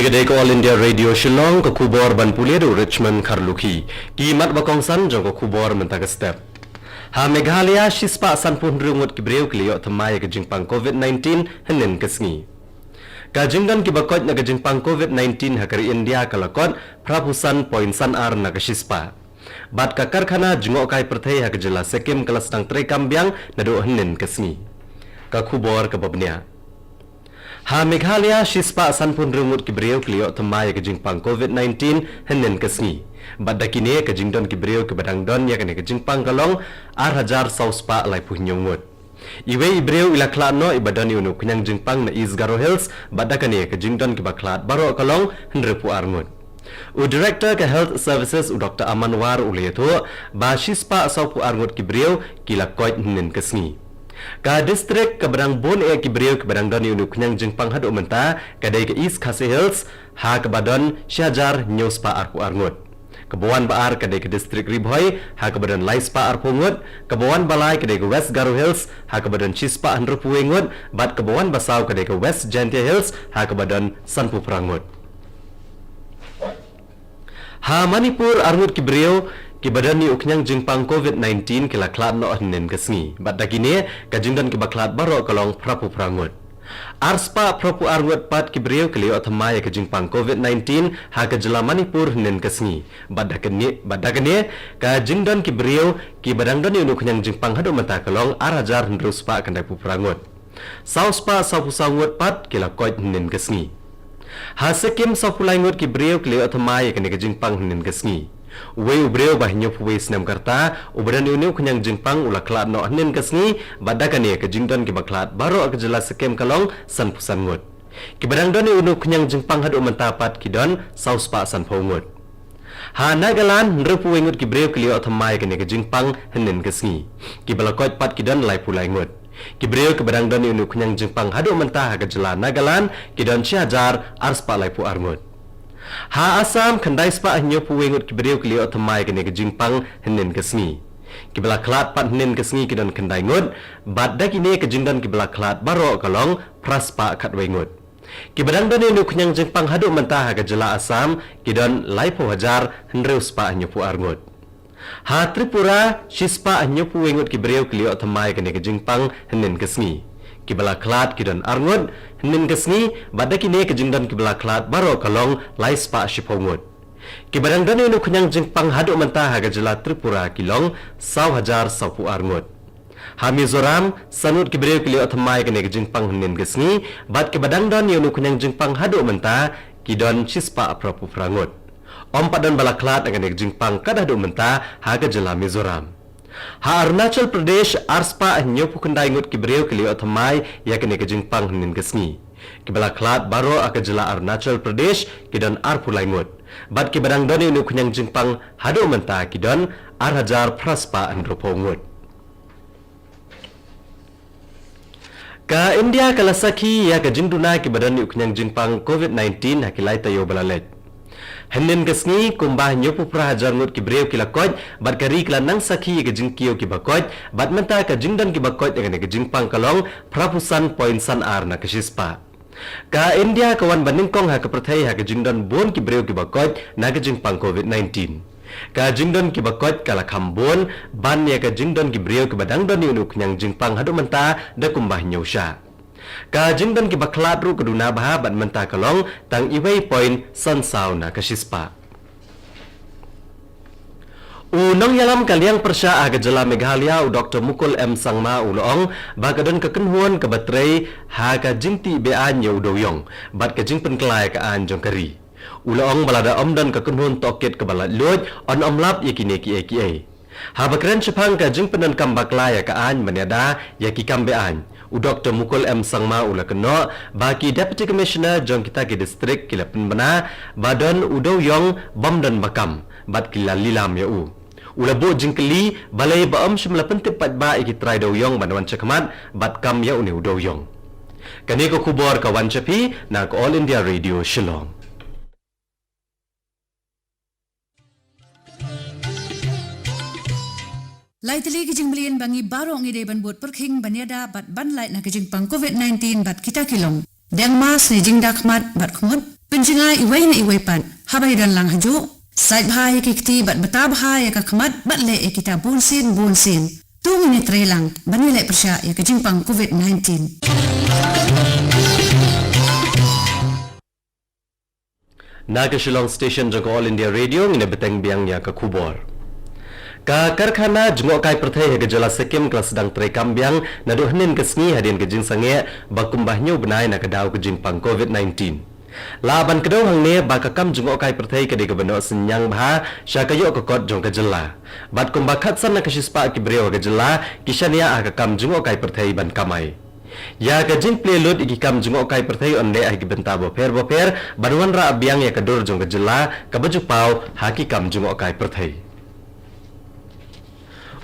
Kedai All India Radio Shillong ke kubor ban puleru Richmond Kharluki. Kimat bakongsan jong ke kubor mentaka step. Ha Meghalaya shispa sanpun rungut kibreu kliok temai ke jingpang COVID-19 henen kesngi. Kajingdan kibakot na ke jingpang COVID-19 hakari India kalakot prapusan poin san ar na ke shispa. Bat ka karkhana jungok kai perthai hak jela sekim kelas tang tre kambyang na do henen kesngi. Ka kubor ke babnia. Ha Meghalaya shispa sanpun rungut kibreu kliok temai ke jingpang COVID-19 henen kesngi. Bada kini ke jingdon kibreu ke badang don ya kene ke jingpang kalong ar hajar sauspa lai puh nyongut. Iwe ibreu ila klano ibadan unu kunyang jingpang na Isgaro Hills bada kene ke jingdon ke baklat baro kalong henrepu arngut. U Director ke Health Services u Dr. Amanwar uleto ba shispa saupu arngut kibreu kila koit henen kesngi. Ka distrik ke badang bon kibreu ke badang don unu kunyang jingpang hadu menta kadai ke East Khasi Hills ha ke badon syajar nyospa arpu arngut. Kebawan Baar kedai ke distrik Ribhoi ha ke badan Laispa Arpungut, Kebawan Balai kedai ke West Garo Hills ha ke badan Chispa Andrupuengut, bat Kebawan Basau kedai ke West Gentia Hills ha ke badan Sanpu Prangut. Ha Manipur arngut kibreu ki badan ni uknyang jingpang COVID-19 kila klat no hnen kesngi, bat dagine ka jingdan ki baklat baro kalong prapu prangut. Arspa propu arngut pat kibreu kelio thamai ke jingpang COVID-19 ha ke jela Manipur hnen kesngi. Badakane ka jingdan kibreu ki badangdan unu kunyang jingpang hadu mata kalong arajar hendruspa kandai pu prangut. Sauspa saupu sangut pat kila koit hnen kesngi. Ha sekim saupu laingut kibreu kelio thamai ke jingpang hnen kesngi. Uwe ubreu bahinyo puwe senam karta ubran unu kunyang jingpang ula klat no hnen kesngi badakane ke jingdon ki baklat baro ke jelas sekem kalong san pusan ngut. Ki badangdon unu kunyang jingpang hadu mentapat kidon sauspa san pongut. Ha Nagaland nrepu wengut kibreu kelio thamai ke jingpang hnen kesngi. Ki balakot pat kidon lai pulai ngut. Kibreu ke badangdon unu kunyang jingpang hadu mentah ke jela Nagaland kidon syajar arspa lai pu arngut. Ha Assam kandai spa hanyo puwengut kibreu kelio thamai ke jingpang hnen kesngi. Kibala klat pat hnen kesngi kidon kandai ngut, bad dakine ke jingdan kibala klat baro kalong praspa kat wengut. Kibadang doni nu kunyang jingpang hadu mentah ke jela Assam kidon laipo hajar hendreu spa hanyo pu arngut. Ha Tripura shispa hanyo puwengut kibreu kelio thamai ke jingpang hnen kesngi. Kibala klat kidon arngut hnen kesngi badakine ke jingdan kibala klat baro kalong laispa shipongut. Kibadang dani nu kunyang jingpang hadu mentah ke jela Tripura kilong saw hajar saupu arngut. Ha Mizoram sanut kibreu kelio thamai ke jingpang hnen kesngi bad kibadang dani nu kunyang jingpang hadu mentah kidon chispa aprapu prangut. Padan bala klat ke jingpang kadadu mentah ha ke jela Mizoram. Ha Arunachal Pradesh arspa nyopu kendai ngut kibreu kelio thamai ya kene ke jingpang hnen kesngi. Kibala klat baro aka jela Arunachal Pradesh kidon arpulai ngut. Bad kibadang doni nu kunyang jingpang hadu mentah kidon arhajar praspa andropo ngut. Ka India kalasaki ya ke jingduna kibadan nu kunyang jingpang COVID-19 hakilai tayo balalet. Henen kesngi kumbah nyopu prahajar ngut kibreu kilakot bad kari kelanang saki ke jingkio kibakot bad menta ke jingdan kibakot dengan ke jingpang kalong prapusan poin san ar na kesispa. Ka India kawan bandingkong ha ke perthai ha ke jingdan bon kibreu kibakot na ke jingpang COVID-19. Ka jingdan kibakot kala kambon ban ya ke jingdan kibreu kibadang don unu kunyang jingpang hadu menta da kumbah nyosha. Ka jingdan ki baklat ru keduna baha bat menta kalong tang iwei point san saw na kasispa. Unang yalam kaliang persya aga jela Meghalaya u Dr. Mukul M. Sangma ulong bagadon kekenhuan ke baterai ha ka jingti bean ya udoyong bat ke jingpen kelai ke an jongkari. Ulong balada omdan kekenhuan toket ke balat luot on omlap yakine ki. Ha bakren sepang ka jingpenan kambaklaya ke an maniada yaki kambean. U Dr. Mukul M. Sangma ula keno baki Deputy Commissioner jong kita ke distrik kila penbena badan udo yong bam dan bakam bat kila lilam ya u. Ula bo jingkeli balai baam semula pentip pat ba iki try do yong banwan cakamat bat kam ya uni udo yong. Kani ko kubor kawan capi na ko All India Radio Shillong. Lai tali kijing belian bangi barong ide ban buat perking banyada bat ban lai na kijing pang COVID-19 bat kita kilong. Deng mas ni jing dakmat bat kumut Penjengai iway na iway pan, habay dan lang hajo. Sait bahaya kikti bat bata bahaya kakamat bat le kita bunsin. Tungin ni trelang, banilai persya ya kejimpang COVID-19. Naga Shillong Station jangka All India Radio ngine beteng biang ya ke kubor. Ka karkhana jengok kai perthai ke jala sekim kelas sedang terekam biang nadu henin kesni hadian ke jing sange bakumbahnya benai nak kedau ke jimpang COVID-19. Laban kedau hang ne bakakam jengok kai perthai ke de beno senyang bah syakayo ke kot jong ke jela. Bat kumbakat san nak sispa ki breo ke jela kisania akakam jengok kai perthai ban kamai. Ya ke jing plelut iki kam jengok kai perthai onde ai ki benta boper baruan ra biang ya kedur jong ke jela ke baju pau haki kam jengok kai perthai.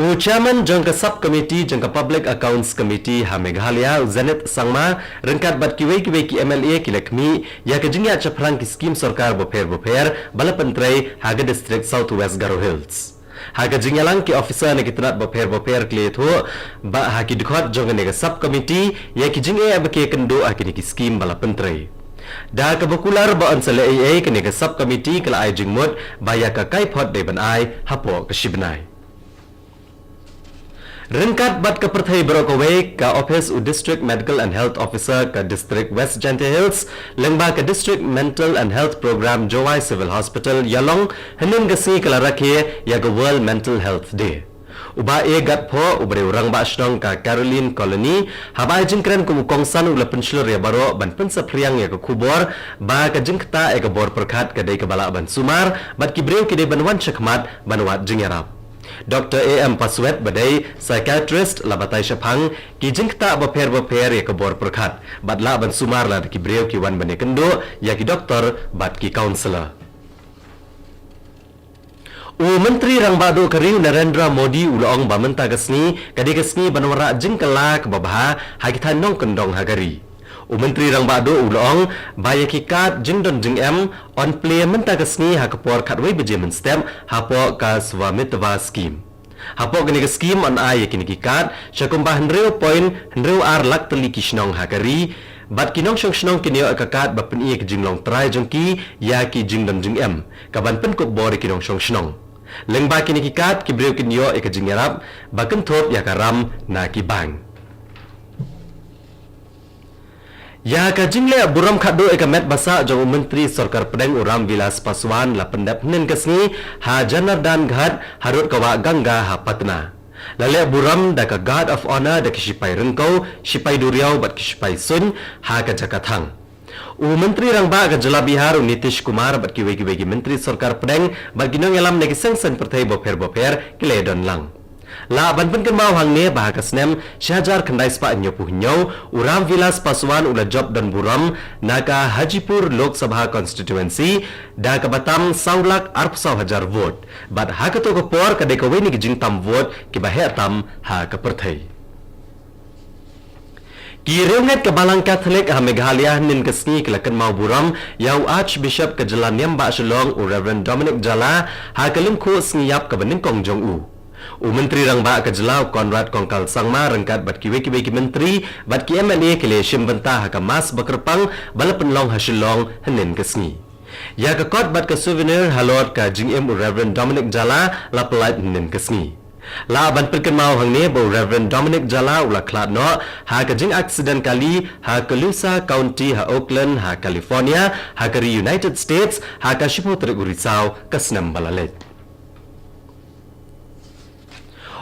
Chairman jangka subcommittee jangka Public Accounts Committee ha Meghalaya Zenith Sangma rengkat bat kiwei ki MLA kilakmi ya ke jingya chaprang ki skim sarkar boper bala pentrai haga district South West Garo Hills. Haga jingya lang ki officer ne kitnat boper kle tho ba ha ki dikhot jangka ne subcommittee ya ki jingya abke kendo akini ki skim bala pentrai. Da ke bokular ba ansale AA ke ne subcommittee kala ai jingmut ba ya ka kai phot de ban ai hapo ke shibnai. Rengkat bat ke perthai berokawai ka Office District Medical and Health Officer ke District West Jante Hills lengba ke District Mental and Health Program Jowai Civil Hospital Yalong henin gasi kala rakhe ya ke World Mental Health Day. Uba gat pho ubre urang ba shnong ka Caroline Colony habai jingkren ku kongsan ula penslur ya baro ban pensapriang ya ke kubor ba ka jingkta ya ke bor perkhat ke dei ke bala ban sumar bat ki breu ki dei ban wan chakmat ban wat jingarap. Dr. A.M. Paswet badai psychiatrist labatai syapang ki jingkta boper ya ke bor perkhat bat la ban sumar la ki breu ki wan bane kendo ya ki doktor bat ki counselor. Menteri Rang Badu Keriu Narendra Modi ulong ba menta gasni kadi gasni banwara jingkala ke babaha hakitan nong kendong hagari. Menteri Rang Badu ulong baya kikat jingdon jingem on play menta gasni hakapor katway bejemen stem hapo ka swamitwa scheme. Hapo gani scheme on ay kini kikat syakumbah hendreu ar lak teli kishnong hakari bat kinong shnong kinyo akakat bapen iya kijinglong try jongki ya ki jingdon jingem kaban pen kop bori kinong shnong. Lengba kini kikat kibreu kinyo ikajingarap baken thop ya karam na kibang. Ya ka jingle buram khado ekamet basa jong menteri sarkar pedeng Uram Vilas Paswan la pendap nen kasni ha Janardan Ghat harut kawa Ganga ha Patna. Lale buram da ka guard of honor da kishipai rengkau shipai duriau bat kishipai sun ha ka Jakathang. Menteri Rangba ka Jala Bihar Nitish Kumar bat kiwei menteri sarkar pedeng bat ginong elam negi seng pertai boper kile don lang. La banpen kan mau hang ne bahaka snem Syahjar kandai spa nyopuh nyau Uram Vilas Paswan ula job dan buram naka Hajipur Lok Sabha constituency da ka batam saulak arpsau hajar vote bat ha ka to ko por ka de ko weni ki jingtam vote ki bahe tam ha ka perthai. Kirengat ke Balang Catholic ha Meghalaya nin kesni kelakan mau buram yau Archbishop ke Jala Nyamba Shillong Reverend Dominic Jala ha kelingku sngiyap ke bening kong jong u. Menteri Rangba ke Jelau Konrad Kongkal Sangma rengkat bat kiwe ki menteri bat ki MLA kile shimbenta ha mas bakerpang bala penlong Shillong henin kesni. Ya ke kot bat ke souvenir halot ka jingim Reverend Dominic Jala la pelait henin kesni. La ban perken mau hang ne bo Reverend Dominic Jala ula klat no ha ka jing accident kali ha ke Lusa County ha Oakland ha California ha ke United States ha ka Shipotrik Urisau ka senam balalet.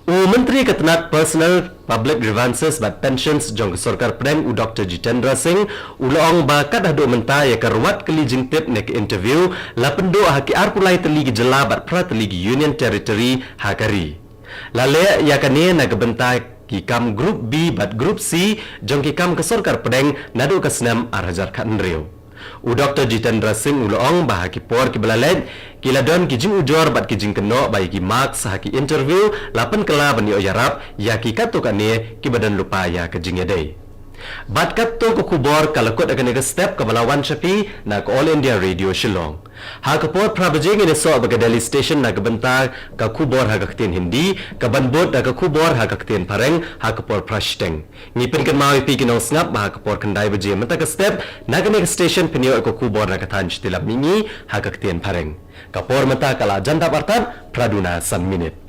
Menteri Ketenat Personal Public Grievances bat Pensions jong sarkar pedeng Dr. Jitendra Singh ulong ba kad hadu menta ya karwat keli jingtip nek interview la pendo ha ki arpulai teli jela bat prat teli Union Territory hakari. Lale ya kane na gebenta ki kam group B bat group C jong ki kam ke sarkar pedeng nadu kasnam arhajar khandreu. Dr. Jitendra Singh ulong bah ki por ki balalet kila don ki jing ujor bat ki jing keno bai ki marks ha ki interview lapan kala bani oyarap ya ki kato kane ki badan lupa ya ke jing yadai. Bat kat to ko kubor kalakot akan nega step ke Balawan Shapi nak All India Radio Shillong. Ha kapor prabajing ini so baga Delhi Station nak bentar ka kubor ha kaktin Hindi, ka banbot nak kubor ha kaktin Pareng, ha kapor Prashteng. Ngipin kan mawi pi kinong snap ha kapor kendai baje mata ka step nak nega station penio ko kubor nak katan tilap mingi ha kaktin Pareng. Kapor mata kala janta partat Praduna San Minute.